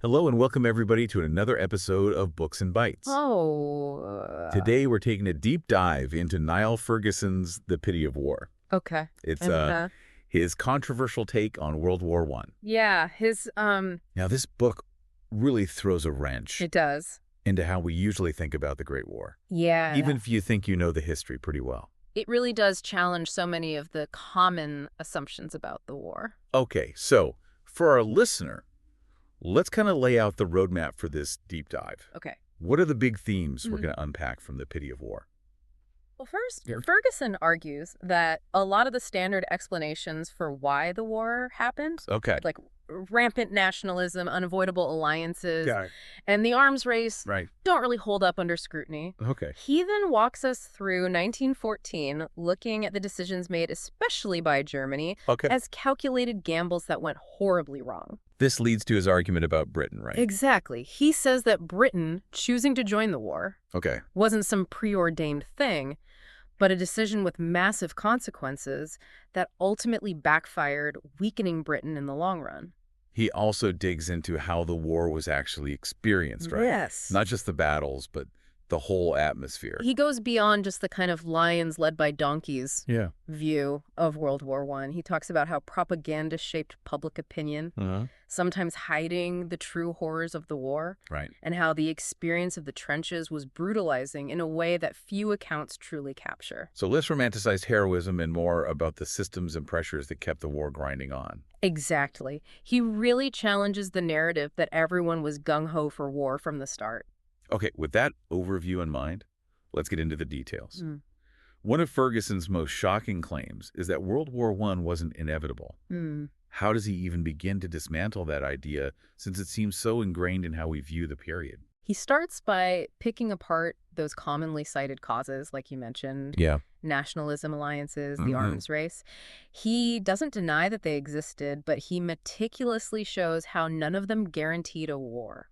Hello and welcome everybody to another episode of Books and Bytes. Today we're taking a deep dive into Niall Ferguson's The Pity of War. Okay. It's his controversial take on World War I. Yeah, Now this book really throws a wrench it does. into how we usually think about the Great War. Yeah. Even if you think you know the history pretty well. It really does challenge so many of the common assumptions about the war. Okay, so for our listener, let's kind of lay out the roadmap for this deep dive. Okay. What are the big themes we're going to unpack from The Pity of War? Well, first, Ferguson argues that a lot of the standard explanations for why the war happened, like rampant nationalism, unavoidable alliances, and the arms race, don't really hold up under scrutiny. Okay. He then walks us through 1914, looking at the decisions made, especially by Germany, as calculated gambles that went horribly wrong. This leads to his argument about Britain, right? Exactly. He says that Britain choosing to join the war wasn't some preordained thing, but a decision with massive consequences that ultimately backfired, weakening Britain in the long run. He also digs into how the war was actually experienced, right? Yes. Not just the battles, but the whole atmosphere. He goes beyond just the kind of lions led by donkeys view of World War I. He talks about how propaganda shaped public opinion, sometimes hiding the true horrors of the war, and how the experience of the trenches was brutalizing in a way that few accounts truly capture. So less romanticized heroism and more about the systems and pressures that kept the war grinding on. Exactly. He really challenges the narrative that everyone was gung-ho for war from the start. Okay, with that overview in mind, let's get into the details. One of Ferguson's most shocking claims is that World War I wasn't inevitable. How does he even begin to dismantle that idea, since it seems so ingrained in how we view the period? He starts by picking apart those commonly cited causes, like you mentioned, nationalism alliances, the arms race. He doesn't deny that they existed, but he meticulously shows how none of them guaranteed a war.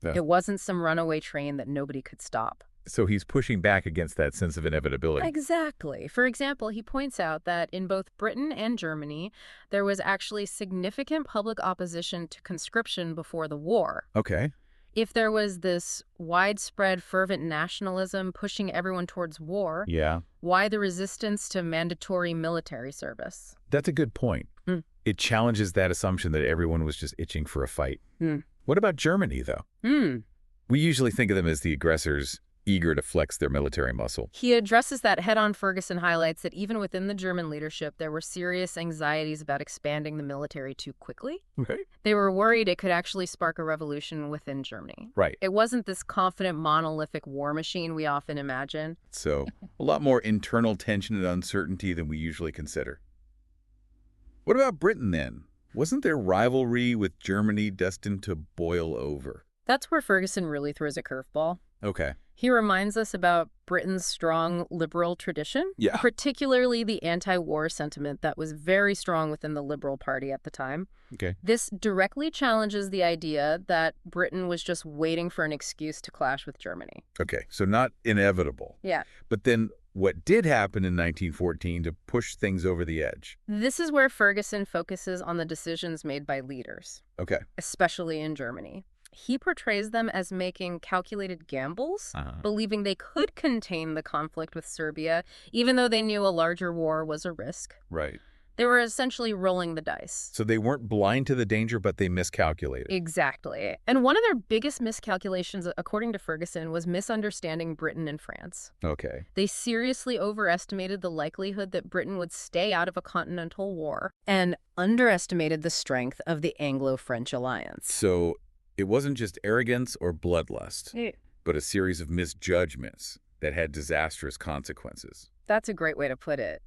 It wasn't some runaway train that nobody could stop. So he's pushing back against that sense of inevitability. Exactly. For example, he points out that in both Britain and Germany, there was actually significant public opposition to conscription before the war. If there was this widespread fervent nationalism pushing everyone towards war, why the resistance to mandatory military service? That's a good point. It challenges that assumption that everyone was just itching for a fight. What about Germany, though? We usually think of them as the aggressors eager to flex their military muscle. He addresses that head-on. Ferguson highlights that even within the German leadership, there were serious anxieties about expanding the military too quickly. They were worried it could actually spark a revolution within Germany. It wasn't this confident, monolithic war machine we often imagine. So, a lot more internal tension and uncertainty than we usually consider. What about Britain, then? Wasn't there rivalry with Germany destined to boil over? That's where Ferguson really throws a curveball. He reminds us about Britain's strong liberal tradition, particularly the anti-war sentiment that was very strong within the Liberal Party at the time. This directly challenges the idea that Britain was just waiting for an excuse to clash with Germany. So not inevitable. But then what did happen in 1914 to push things over the edge? This is where Ferguson focuses on the decisions made by leaders, especially in Germany. He portrays them as making calculated gambles, believing they could contain the conflict with Serbia, even though they knew a larger war was a risk. They were essentially rolling the dice. So they weren't blind to the danger, but they miscalculated. Exactly. And one of their biggest miscalculations, according to Ferguson, was misunderstanding Britain and France. They seriously overestimated the likelihood that Britain would stay out of a continental war and underestimated the strength of the Anglo-French alliance. So it wasn't just arrogance or bloodlust, but a series of misjudgments that had disastrous consequences. That's a great way to put it.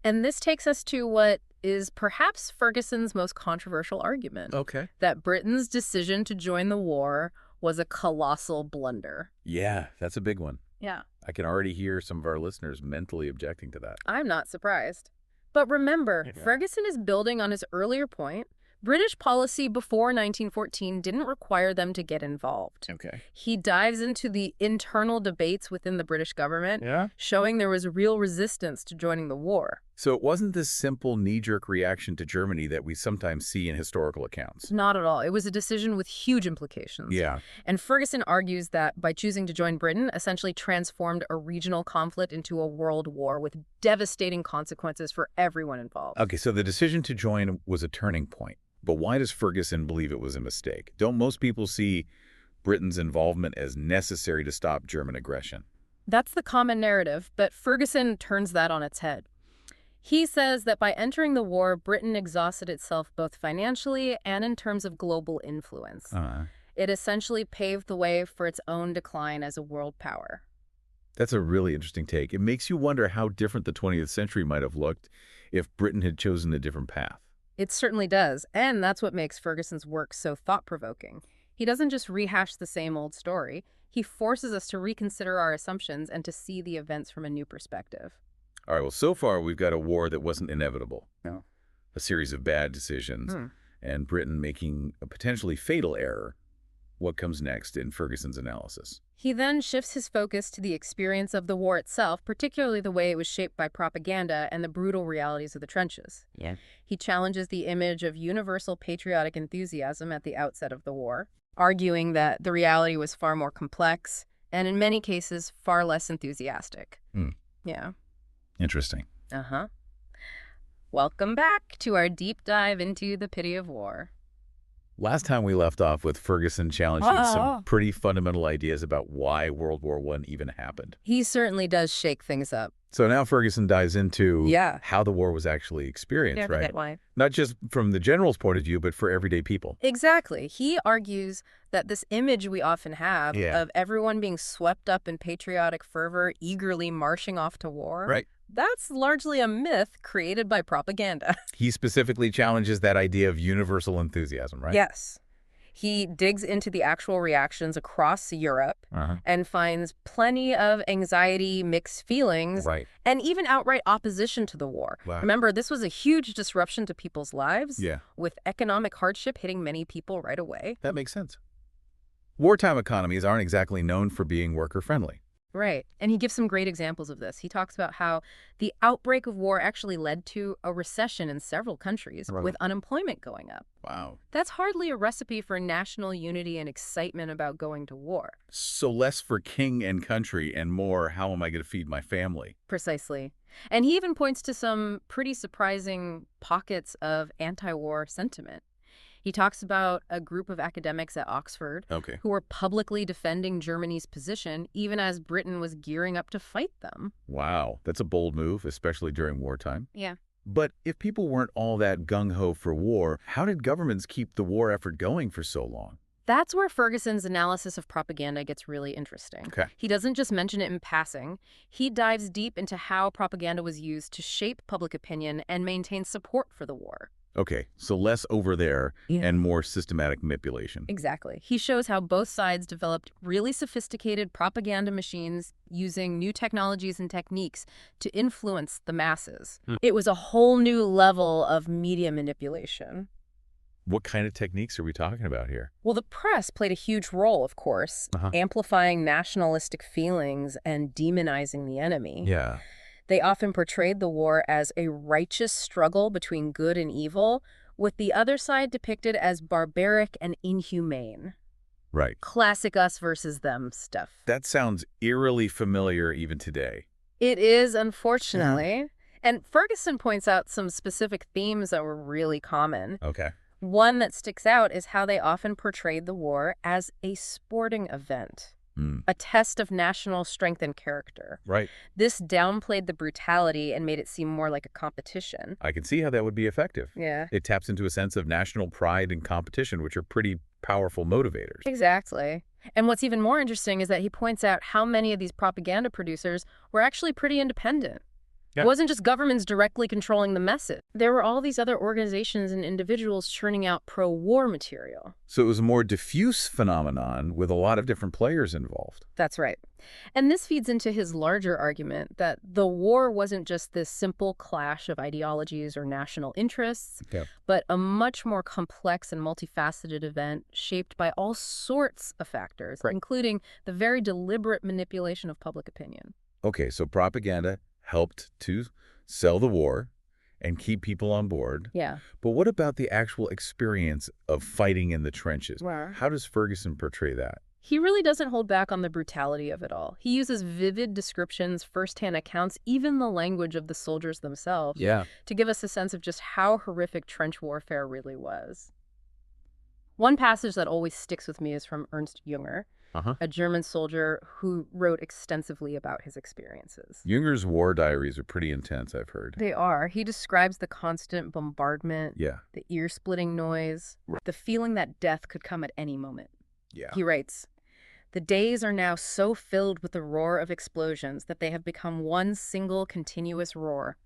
And this takes us to what is perhaps Ferguson's most controversial argument. That Britain's decision to join the war was a colossal blunder. Yeah, that's a big one. Yeah. I can already hear some of our listeners mentally objecting to that. I'm not surprised. But remember, Ferguson is building on his earlier point. British policy before 1914 didn't require them to get involved. He dives into the internal debates within the British government, showing there was real resistance to joining the war. So it wasn't this simple knee-jerk reaction to Germany that we sometimes see in historical accounts. Not at all. It was a decision with huge implications. Yeah. And Ferguson argues that by choosing to join Britain, essentially transformed a regional conflict into a world war with devastating consequences for everyone involved. Okay, so the decision to join was a turning point. But why does Ferguson believe it was a mistake? Don't most people see Britain's involvement as necessary to stop German aggression? That's the common narrative, but Ferguson turns that on its head. He says that by entering the war, Britain exhausted itself both financially and in terms of global influence. It essentially paved the way for its own decline as a world power. That's a really interesting take. It makes you wonder how different the 20th century might have looked if Britain had chosen a different path. It certainly does, and that's what makes Ferguson's work so thought-provoking. He doesn't just rehash the same old story. He forces us to reconsider our assumptions and to see the events from a new perspective. All right, well, so far we've got a war that wasn't inevitable. No. A series of bad decisions, and Britain making a potentially fatal error. What comes next in Ferguson's analysis? He then shifts his focus to the experience of the war itself, particularly the way it was shaped by propaganda and the brutal realities of the trenches. Yeah. He challenges the image of universal patriotic enthusiasm at the outset of the war, arguing that the reality was far more complex and, in many cases, far less enthusiastic. Yeah. Interesting. Welcome back to our deep dive into the pity of war. Last time we left off with Ferguson challenging some pretty fundamental ideas about why World War I even happened. He certainly does shake things up. So now Ferguson dives into Yeah. how the war was actually experienced, Never right? get why. Not just from the general's point of view, but for everyday people. Exactly. He argues that this image we often have Yeah. of everyone being swept up in patriotic fervor, eagerly marching off to war, Right. that's largely a myth created by propaganda. He specifically challenges that idea of universal enthusiasm, right? Yes. He digs into the actual reactions across Europe and finds plenty of anxiety, mixed feelings, Right. and even outright opposition to the war. Wow. Remember, this was a huge disruption to people's lives, Yeah. with economic hardship hitting many people right away. That makes sense. Wartime economies aren't exactly known for being worker-friendly. Right. And he gives some great examples of this. He talks about how the outbreak of war actually led to a recession in several countries, Right. with unemployment going up. Wow. That's hardly a recipe for national unity and excitement about going to war. So less for king and country and more, how am I going to feed my family? Precisely. And he even points to some pretty surprising pockets of anti-war sentiment. He talks about a group of academics at Oxford Okay. who were publicly defending Germany's position even as Britain was gearing up to fight them. Wow. That's a bold move, especially during wartime. Yeah. But if people weren't all that gung-ho for war, how did governments keep the war effort going for so long? That's where Ferguson's analysis of propaganda gets really interesting. Okay. He doesn't just mention it in passing. He dives deep into how propaganda was used to shape public opinion and maintain support for the war. Okay, so less over there Yeah. and more systematic manipulation. Exactly. He shows how both sides developed really sophisticated propaganda machines using new technologies and techniques to influence the masses. It was a whole new level of media manipulation. What kind of techniques are we talking about here? Well, the press played a huge role, of course, amplifying nationalistic feelings and demonizing the enemy. Yeah. They often portrayed the war as a righteous struggle between good and evil, with the other side depicted as barbaric and inhumane. Right. Classic us versus them stuff. That sounds eerily familiar even today. It is, unfortunately. And Ferguson points out some specific themes that were really common. Okay. One that sticks out is how they often portrayed the war as a sporting event. A test of national strength and character. Right. This downplayed the brutality and made it seem more like a competition. I can see how that would be effective. Yeah. It taps into a sense of national pride and competition, which are pretty powerful motivators. Exactly. And what's even more interesting is that he points out how many of these propaganda producers were actually pretty independent. Yeah. It wasn't just governments directly controlling the message. There were all these other organizations and individuals churning out pro-war material. So it was a more diffuse phenomenon with a lot of different players involved. That's right. And this feeds into his larger argument that the war wasn't just this simple clash of ideologies or national interests, but a much more complex and multifaceted event shaped by all sorts of factors, including the very deliberate manipulation of public opinion. Okay, so propaganda helped to sell the war, and keep people on board. Yeah. But what about the actual experience of fighting in the trenches? Where? How does Ferguson portray that? He really doesn't hold back on the brutality of it all. He uses vivid descriptions, firsthand accounts, even the language of the soldiers themselves, to give us a sense of just how horrific trench warfare really was. One passage that always sticks with me is from Ernst Jünger, a German soldier who wrote extensively about his experiences. Jünger's war diaries are pretty intense, I've heard. They are. He describes the constant bombardment, the ear-splitting noise, the feeling that death could come at any moment. He writes, "The days are now so filled with the roar of explosions that they have become one single continuous roar.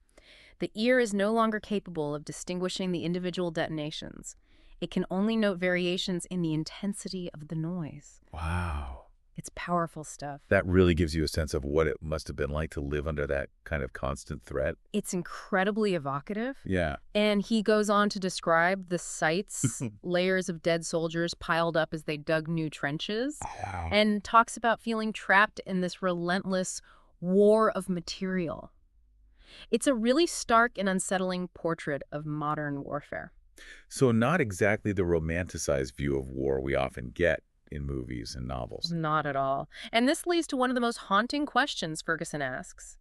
The ear is no longer capable of distinguishing the individual detonations. It can only note variations in the intensity of the noise." Wow. It's powerful stuff. That really gives you a sense of what it must have been like to live under that kind of constant threat. It's incredibly evocative. Yeah. And he goes on to describe the sites, layers of dead soldiers piled up as they dug new trenches, and talks about feeling trapped in this relentless war of material. It's a really stark and unsettling portrait of modern warfare. So not exactly the romanticized view of war we often get in movies and novels. Not at all. And this leads to one of the most haunting questions Ferguson asks.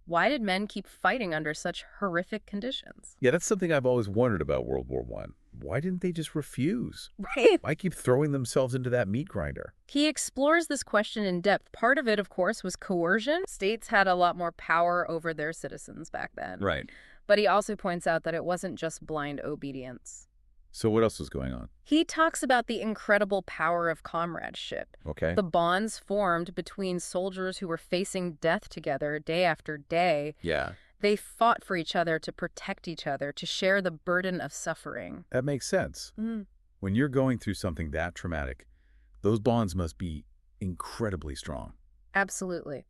Why did men keep fighting under such horrific conditions? Yeah, that's something I've always wondered about World War I. Why didn't they just refuse? Right. Why keep throwing themselves into that meat grinder? He explores this question in depth. Part of it, of course, was coercion. States had a lot more power over their citizens back then. Right. But he also points out that it wasn't just blind obedience. So what else was going on? He talks about the incredible power of comradeship. Okay. The bonds formed between soldiers who were facing death together day after day. Yeah. They fought for each other, to protect each other, to share the burden of suffering. That makes sense. When you're going through something that traumatic, those bonds must be incredibly strong. Absolutely.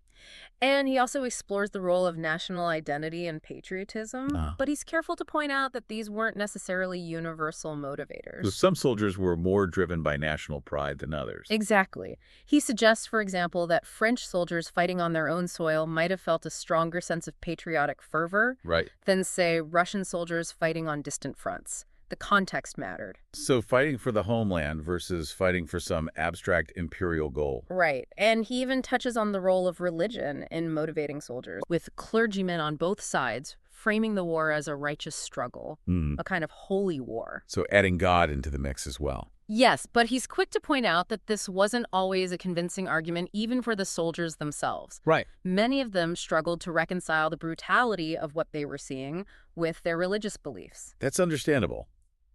And he also explores the role of national identity and patriotism, but he's careful to point out that these weren't necessarily universal motivators. So some soldiers were more driven by national pride than others. Exactly. He suggests, for example, that French soldiers fighting on their own soil might have felt a stronger sense of patriotic fervor than, say, Russian soldiers fighting on distant fronts. The context mattered. So fighting for the homeland versus fighting for some abstract imperial goal. Right. And he even touches on the role of religion in motivating soldiers, with clergymen on both sides framing the war as a righteous struggle, a kind of holy war. So adding God into the mix as well. Yes, but he's quick to point out that this wasn't always a convincing argument even for the soldiers themselves. Right. Many of them struggled to reconcile the brutality of what they were seeing with their religious beliefs. That's understandable.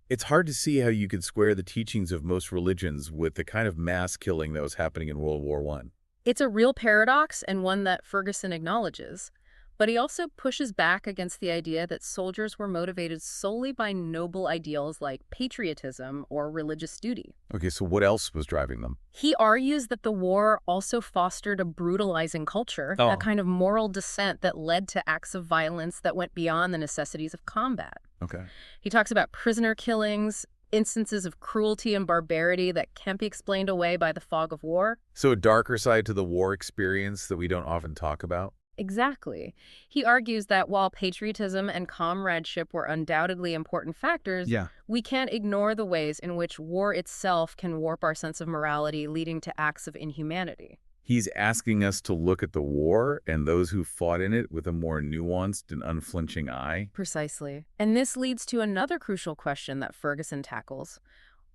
It's hard to see how you could square the teachings of most religions with the kind of mass killing that was happening in World War I. It's a real paradox, and one that Ferguson acknowledges. But he also pushes back against the idea that soldiers were motivated solely by noble ideals like patriotism or religious duty. Okay, so what else was driving them? He argues that the war also fostered a brutalizing culture, a kind of moral dissent that led to acts of violence that went beyond the necessities of combat. Okay. He talks about prisoner killings, instances of cruelty and barbarity that can't be explained away by the fog of war. So a darker side to the war experience that we don't often talk about? Exactly. He argues that while patriotism and comradeship were undoubtedly important factors, we can't ignore the ways in which war itself can warp our sense of morality, leading to acts of inhumanity. He's asking us to look at the war and those who fought in it with a more nuanced and unflinching eye. Precisely. And this leads to another crucial question that Ferguson tackles.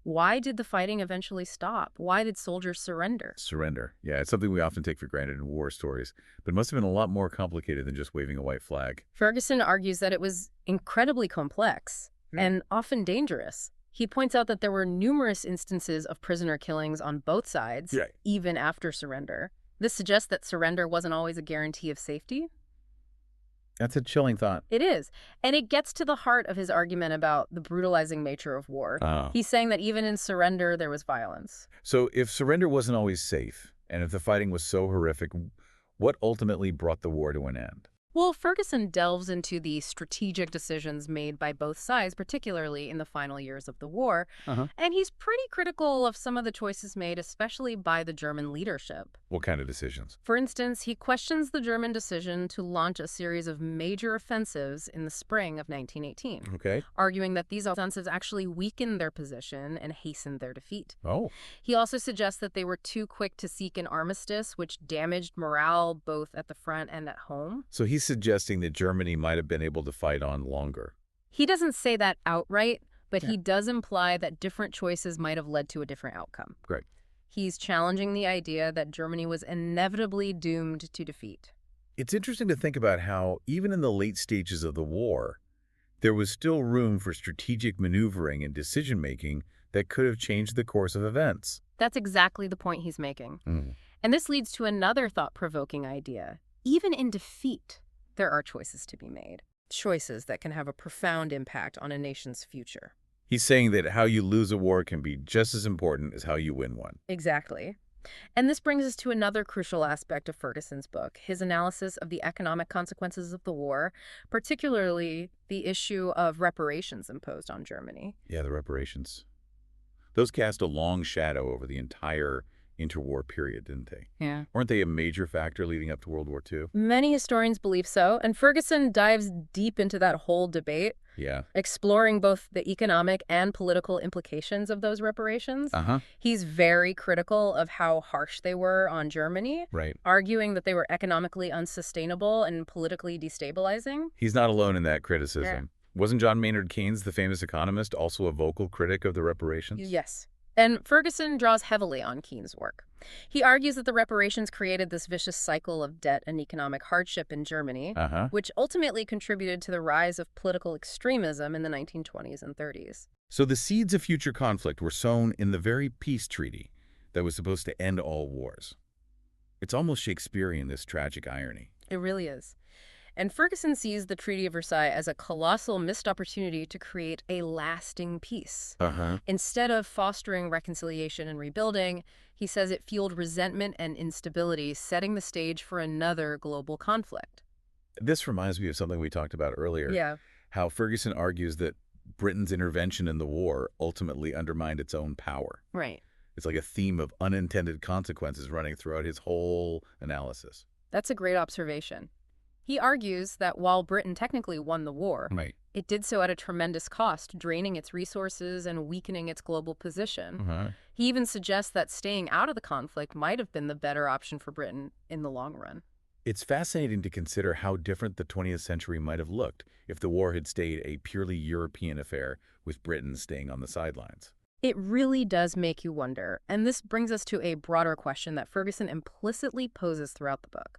Why did the fighting eventually stop? Why did soldiers surrender? Surrender. Yeah, it's something we often take for granted in war stories, but it must have been a lot more complicated than just waving a white flag. Ferguson argues that it was incredibly complex and often dangerous. He points out that there were numerous instances of prisoner killings on both sides, even after surrender. This suggests that surrender wasn't always a guarantee of safety. That's a chilling thought. It is. And it gets to the heart of his argument about the brutalizing nature of war. He's saying that even in surrender, there was violence. So if surrender wasn't always safe, and if the fighting was so horrific, what ultimately brought the war to an end? Well, Ferguson delves into the strategic decisions made by both sides, particularly in the final years of the war, Uh-huh. and he's pretty critical of some of the choices made, especially by the German leadership. What kind of decisions? For instance, he questions the German decision to launch a series of major offensives in the spring of 1918, Okay. arguing that these offensives actually weakened their position and hastened their defeat. Oh. He also suggests that they were too quick to seek an armistice, which damaged morale both at the front and at home. So he's suggesting that Germany might have been able to fight on longer. He doesn't say that outright, but Yeah. he does imply that different choices might have led to a different outcome. Great. He's challenging the idea that Germany was inevitably doomed to defeat. It's interesting to think about how, even in the late stages of the war, there was still room for strategic maneuvering and decision-making that could have changed the course of events. That's exactly the point he's making. Mm. And this leads to another thought-provoking idea. Even in defeat, there are choices to be made. Choices that can have a profound impact on a nation's future. He's saying that how you lose a war can be just as important as how you win one. Exactly. And this brings us to another crucial aspect of Ferguson's book, his analysis of the economic consequences of the war, particularly the issue of reparations imposed on Germany. Yeah, the reparations. Those cast a long shadow over the entire interwar period, didn't they? Yeah. Weren't they a major factor leading up to World War II? Many historians believe so, and Ferguson dives deep into that whole debate, Yeah. exploring both the economic and political implications of those reparations. Uh-huh. He's very critical of how harsh they were on Germany, Right. arguing that they were economically unsustainable and politically destabilizing. He's not alone in that criticism. Wasn't John Maynard Keynes, the famous economist, also a vocal critic of the reparations? Yes. And Ferguson draws heavily on Keynes' work. He argues that the reparations created this vicious cycle of debt and economic hardship in Germany, Uh-huh. which ultimately contributed to the rise of political extremism in the 1920s and 30s. So the seeds of future conflict were sown in the very peace treaty that was supposed to end all wars. It's almost Shakespearean, this tragic irony. It really is. And Ferguson sees the Treaty of Versailles as a colossal missed opportunity to create a lasting peace. Uh-huh. Instead of fostering reconciliation and rebuilding, he says it fueled resentment and instability, setting the stage for another global conflict. This reminds me of something we talked about earlier. How Ferguson argues that Britain's intervention in the war ultimately undermined its own power. Right. It's like a theme of unintended consequences running throughout his whole analysis. That's a great observation. He argues that while Britain technically won the war, Right. it did so at a tremendous cost, draining its resources and weakening its global position. Uh-huh. He even suggests that staying out of the conflict might have been the better option for Britain in the long run. It's fascinating to consider how different the 20th century might have looked if the war had stayed a purely European affair with Britain staying on the sidelines. It really does make you wonder, and this brings us to a broader question that Ferguson implicitly poses throughout the book.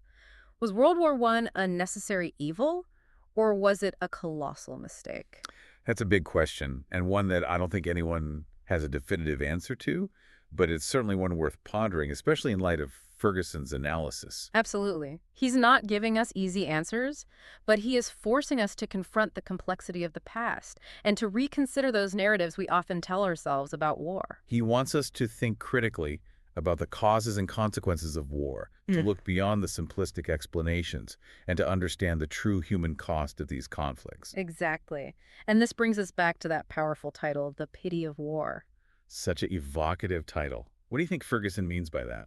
Was World War I a necessary evil, or was it a colossal mistake? That's a big question, and one that I don't think anyone has a definitive answer to, but it's certainly one worth pondering, especially in light of Ferguson's analysis. Absolutely. He's not giving us easy answers, but he is forcing us to confront the complexity of the past and to reconsider those narratives we often tell ourselves about war. He wants us to think critically about the causes and consequences of war, to look beyond the simplistic explanations, and to understand the true human cost of these conflicts. Exactly. And this brings us back to that powerful title, The Pity of War. Such an evocative title. What do you think Ferguson means by that?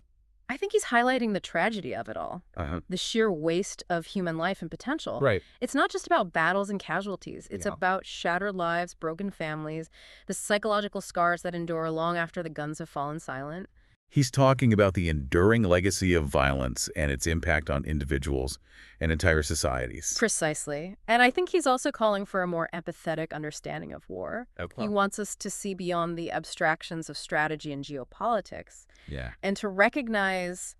I think he's highlighting the tragedy of it all, the sheer waste of human life and potential. Right. It's not just about battles and casualties. It's Yeah. about shattered lives, broken families, the psychological scars that endure long after the guns have fallen silent. He's talking about the enduring legacy of violence and its impact on individuals and entire societies. Precisely. And I think he's also calling for a more empathetic understanding of war. Okay. He wants us to see beyond the abstractions of strategy and geopolitics Yeah. and to recognize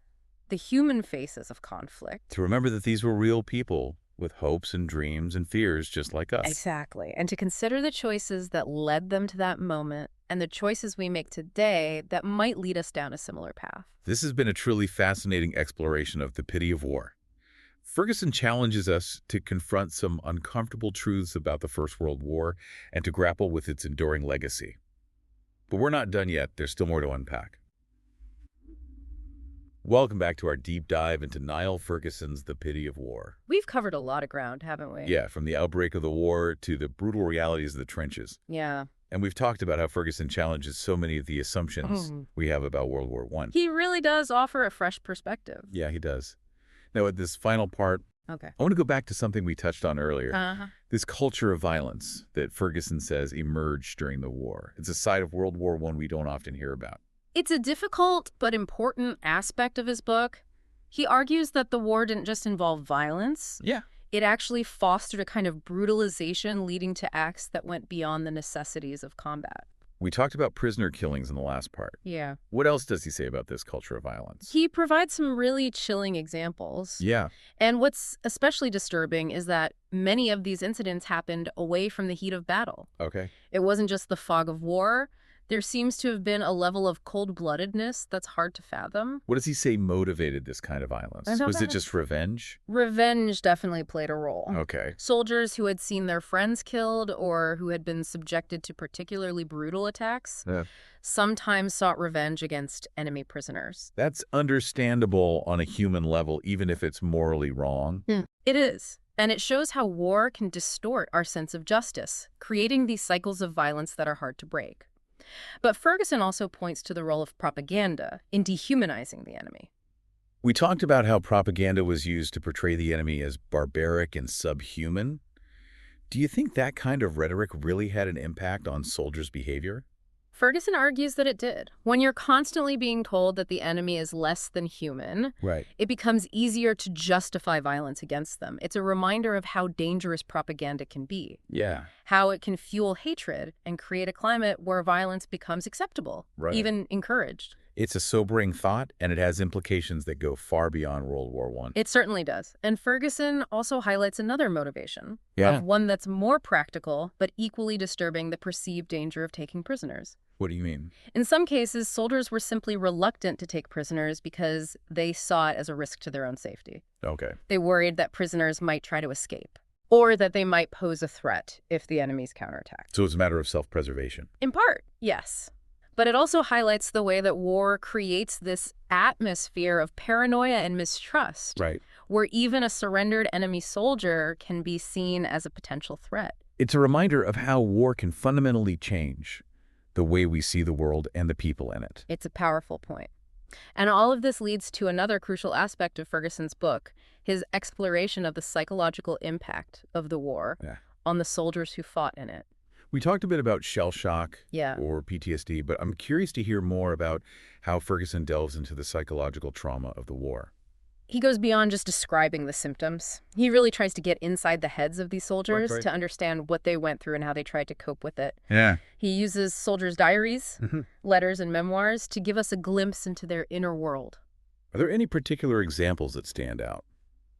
the human faces of conflict. To remember that these were real people with hopes and dreams and fears just like us. Exactly. And to consider the choices that led them to that moment and the choices we make today that might lead us down a similar path. This has been a truly fascinating exploration of the pity of war. Ferguson challenges us to confront some uncomfortable truths about the First World War and to grapple with its enduring legacy. But we're not done yet. There's still more to unpack. Welcome back to our deep dive into Niall Ferguson's The Pity of War. We've covered a lot of ground, haven't we? Yeah, from the outbreak of the war to the brutal realities of the trenches. Yeah. And we've talked about how Ferguson challenges so many of the assumptions we have about World War I. He really does offer a fresh perspective. Yeah, he does. Now, at this final part, Okay. I want to go back to something we touched on earlier. This culture of violence that Ferguson says emerged during the war. It's a side of World War I we don't often hear about. It's a difficult but important aspect of his book. He argues that the war didn't just involve violence. Yeah. It actually fostered a kind of brutalization leading to acts that went beyond the necessities of combat. We talked about prisoner killings in the last part. Yeah. What else does he say about this culture of violence? He provides some really chilling examples. Yeah. And what's especially disturbing is that many of these incidents happened away from the heat of battle. Okay. It wasn't just the fog of war. There seems to have been a level of cold-bloodedness that's hard to fathom. What does he say motivated this kind of violence? Was it just revenge? Revenge definitely played a role. Okay. Soldiers who had seen their friends killed or who had been subjected to particularly brutal attacks sometimes sought revenge against enemy prisoners. That's understandable on a human level, even if it's morally wrong. It is. And it shows how war can distort our sense of justice, creating these cycles of violence that are hard to break. But Ferguson also points to the role of propaganda in dehumanizing the enemy. We talked about how propaganda was used to portray the enemy as barbaric and subhuman. Do you think that kind of rhetoric really had an impact on soldiers' behavior? Ferguson argues that it did. When you're constantly being told that the enemy is less than human, it becomes easier to justify violence against them. It's a reminder of how dangerous propaganda can be. Yeah. How it can fuel hatred and create a climate where violence becomes acceptable, even encouraged. It's a sobering thought, and it has implications that go far beyond World War I. It certainly does. And Ferguson also highlights another motivation, of one that's more practical, but equally disturbing: the perceived danger of taking prisoners. What do you mean? In some cases, soldiers were simply reluctant to take prisoners because they saw it as a risk to their own safety. Okay. They worried that prisoners might try to escape, or that they might pose a threat if the enemy's counterattacked. So it's a matter of self-preservation. In part, yes. But it also highlights the way that war creates this atmosphere of paranoia and mistrust, where even a surrendered enemy soldier can be seen as a potential threat. It's a reminder of how war can fundamentally change the way we see the world and the people in it. It's a powerful point. And all of this leads to another crucial aspect of Ferguson's book, his exploration of the psychological impact of the war on the soldiers who fought in it. We talked a bit about shell shock or PTSD, but I'm curious to hear more about how Ferguson delves into the psychological trauma of the war. He goes beyond just describing the symptoms. He really tries to get inside the heads of these soldiers to understand what they went through and how they tried to cope with it. Yeah. He uses soldiers' diaries, letters, and memoirs to give us a glimpse into their inner world. Are there any particular examples that stand out?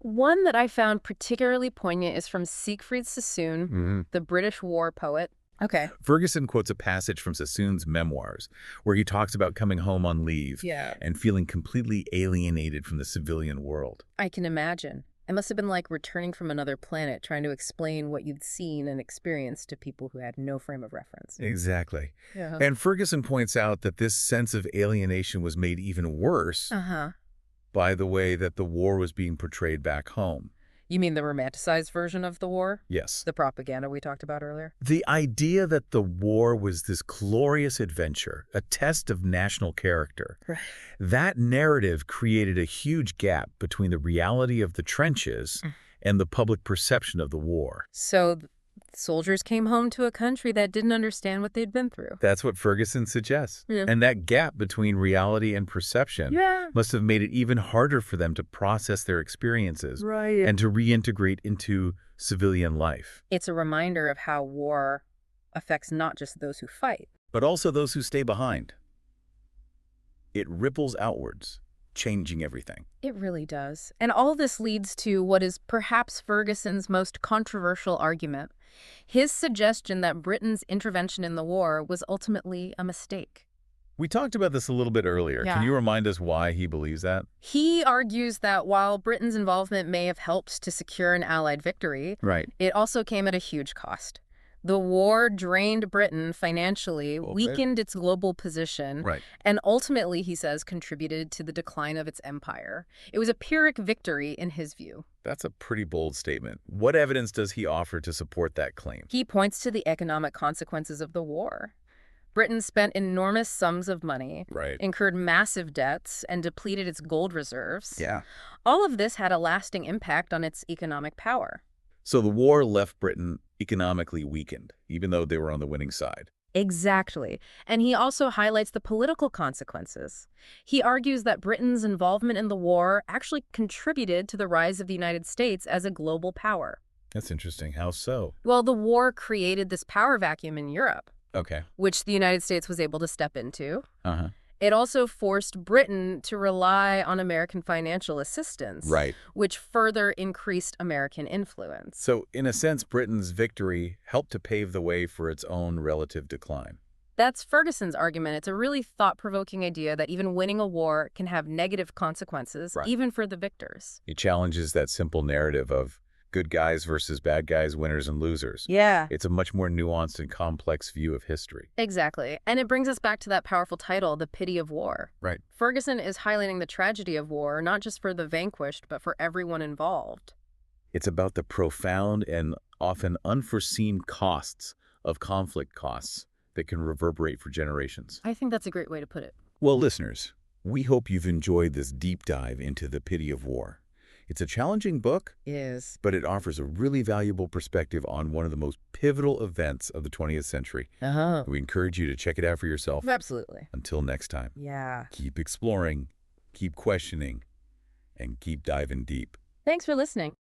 One that I found particularly poignant is from Siegfried Sassoon, the British war poet. Okay. Ferguson quotes a passage from Sassoon's memoirs where he talks about coming home on leave and feeling completely alienated from the civilian world. I can imagine. It must have been like returning from another planet, trying to explain what you'd seen and experienced to people who had no frame of reference. Exactly. And Ferguson points out that this sense of alienation was made even worse by the way that the war was being portrayed back home. You mean the romanticized version of the war? Yes. The propaganda we talked about earlier? The idea that the war was this glorious adventure, a test of national character. That narrative created a huge gap between the reality of the trenches and the public perception of the war. So soldiers came home to a country that didn't understand what they'd been through. That's what Ferguson suggests. And that gap between reality and perception must have made it even harder for them to process their experiences and to reintegrate into civilian life. It's a reminder of how war affects not just those who fight, but also those who stay behind. It ripples outwards, changing everything. It really does. And all this leads to what is perhaps Ferguson's most controversial argument: his suggestion that Britain's intervention in the war was ultimately a mistake. We talked about this a little bit earlier. Can you remind us why he believes that? He argues that while Britain's involvement may have helped to secure an Allied victory, it also came at a huge cost. The war drained Britain financially, Okay. weakened its global position, Right. and ultimately, he says, contributed to the decline of its empire. It was a Pyrrhic victory in his view. That's a pretty bold statement. What evidence does he offer to support that claim? He points to the economic consequences of the war. Britain spent enormous sums of money, Right. incurred massive debts, and depleted its gold reserves. Yeah. All of this had a lasting impact on its economic power. So the war left Britain economically weakened, even though they were on the winning side. Exactly. And he also highlights the political consequences. He argues that Britain's involvement in the war actually contributed to the rise of the United States as a global power. That's interesting. How so? Well, the war created this power vacuum in Europe, Okay. which the United States was able to step into. Uh-huh. It also forced Britain to rely on American financial assistance, Right. which further increased American influence. So, in a sense, Britain's victory helped to pave the way for its own relative decline. That's Ferguson's argument. It's a really thought-provoking idea that even winning a war can have negative consequences, Right. even for the victors. It challenges that simple narrative of good guys versus bad guys, winners and losers. Yeah. It's a much more nuanced and complex view of history. Exactly. And it brings us back to that powerful title, The Pity of War. Right. Ferguson is highlighting the tragedy of war, not just for the vanquished, but for everyone involved. It's about the profound and often unforeseen costs of conflict costs that can reverberate for generations. I think that's a great way to put it. Well, listeners, we hope you've enjoyed this deep dive into the pity of war. It's a challenging book, Yes. but it offers a really valuable perspective on one of the most pivotal events of the 20th century. Uh-huh. We encourage you to check it out for yourself. Absolutely. Until next time, Yeah. keep exploring, keep questioning, and keep diving deep. Thanks for listening.